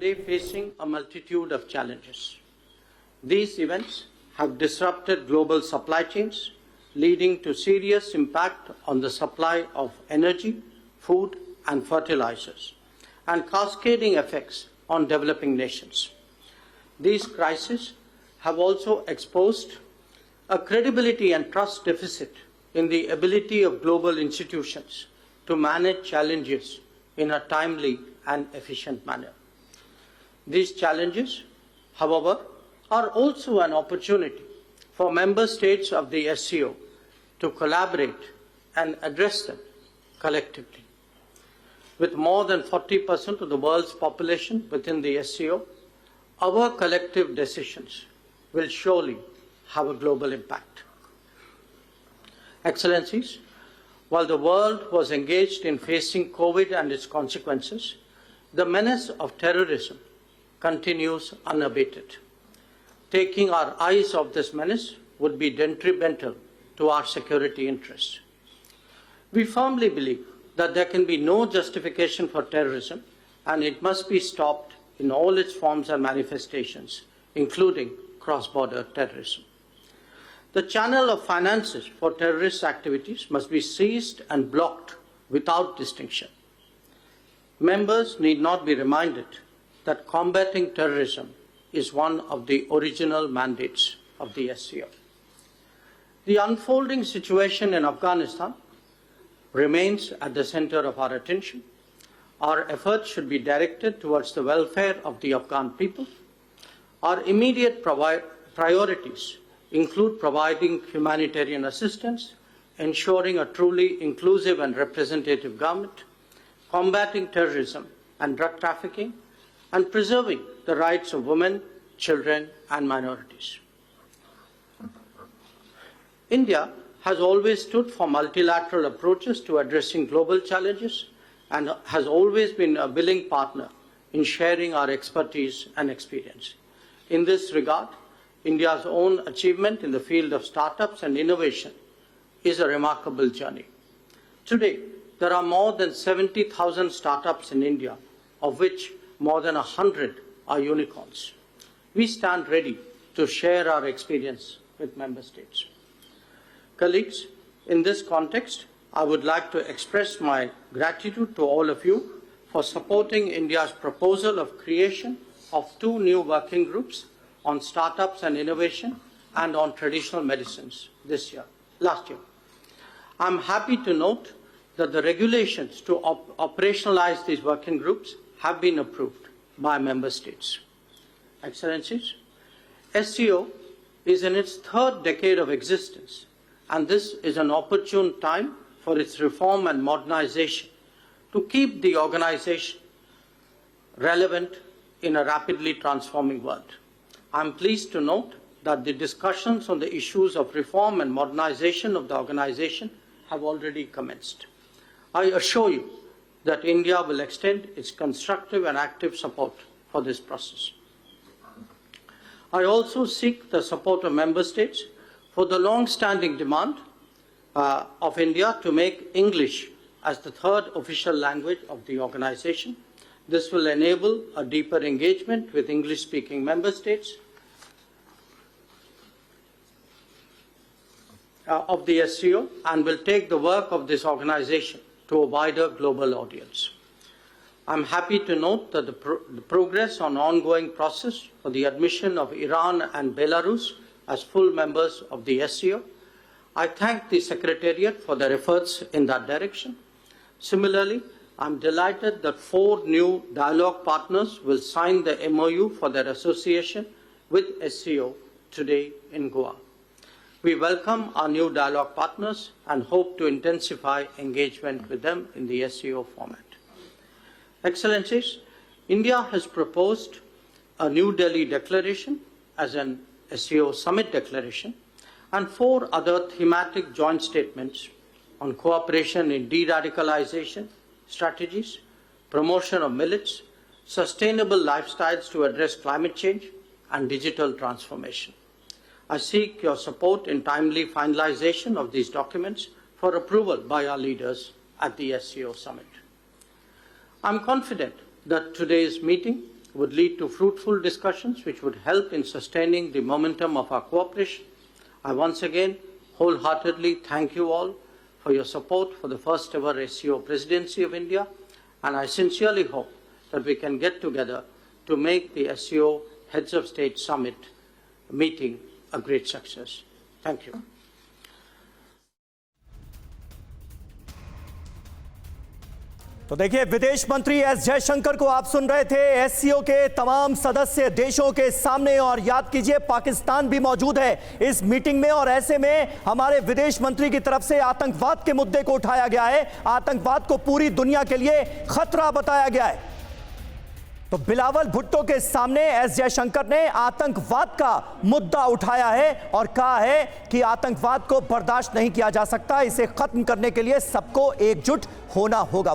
today facing a multitude of challenges. These events have disrupted global supply chains, leading to serious impact on the supply of energy, food, and fertilizers, and cascading effects on developing nations. These crises have also exposed a credibility and trust deficit in the ability of global institutions to manage challenges in a timely and efficient manner. These challenges, however, are also an opportunity for member states of the SCO to collaborate and address them collectively. With more than 40% of the world's population within the SCO, our collective decisions will surely have a global impact. Excellencies, while the world was engaged in facing COVID and its consequences, the menace of terrorism continues unabated. Taking our eyes off this menace would be detrimental to our security interests. We firmly believe that there can be no justification for terrorism, and it must be stopped in all its forms and manifestations, including cross-border terrorism. The channel of finances for terrorist activities must be seized and blocked without distinction. Members need not be reminded that combating terrorism is one of the original mandates of the SCO. The unfolding situation in Afghanistan remains at the center of our attention. Our efforts should be directed towards the welfare of the Afghan people. Our immediate priorities include providing humanitarian assistance, ensuring a truly inclusive and representative government, combating terrorism and drug trafficking, and preserving the rights of women, children, and minorities. India has always stood for multilateral approaches to addressing global challenges and has always been a willing partner in sharing our expertise and experience. In this regard, India's own achievement in the field of startups and innovation is a remarkable journey. Today, there are more than 70,000 startups in India, of which more than 100 are unicorns. We stand ready to share our experience with member states. Colleagues, in this context, I would like to express my gratitude to all of you for supporting India's proposal of creation of 2 new working groups on startups and innovation and on traditional medicines last year. I'm happy to note that the regulations to operationalize these working groups have been approved by member states. Excellencies, SCO is in its 3rd decade of existence, and this is an opportune time for its reform and modernization to keep the organization relevant in a rapidly transforming world. I'm pleased to note that the discussions on the issues of reform and modernization of the organization have already commenced. I assure you that India will extend its constructive and active support for this process. I also seek the support of member states for the long-standing demand of India to make English as the 3rd official language of the organization. This will enable a deeper engagement with English-speaking member states of the SCO and will take the work of this organization to a wider global audience. I'm happy to note that the progress on ongoing process for the admission of Iran and Belarus as full members of the SCO. I thank the Secretariat for their efforts in that direction. Similarly, I'm delighted that 4 new dialogue partners will sign the MOU for their association with SCO today in Goa. We welcome our new dialogue partners and hope to intensify engagement with them in the SCO format. Excellencies, India has proposed a New Delhi declaration as an SCO summit declaration and 4 other thematic joint statements on cooperation in de-radicalization strategies, promotion of millets, sustainable lifestyles to address climate change, and digital transformation. I seek your support in timely finalization of these documents for approval by our leaders at the SCO summit. I'm confident that today's meeting would lead to fruitful discussions which would help in sustaining the momentum of our cooperation. I once again wholeheartedly thank you all for your support for the first ever SCO presidency of India, and I sincerely hope that we can get together to make the SCO Heads of State Summit meeting a great success. Thank you. तो देखिए, विदेश मंत्री S Jaishankar को आप सुन रहे थे SCO के तमाम सदस्य देशों के सामने, और याद कीजिए पाकिस्तान भी मौजूद है इस मीटिंग में, और ऐसे में हमारे विदेश मंत्री की तरफ से आतंकवाद के मुद्दे को उठाया गया है, आतंकवाद को पूरी दुनिया के लिए खतरा बताया गया है। तो बिलावल भुट्टो के सामने एस जयशंकर ने आतंकवाद का मुद्दा उठाया है और कहा है कि आतंकवाद को बर्दाश्त नहीं किया जा सकता, इसे खत्म करने के लिए सबको एकजुट होना होगा।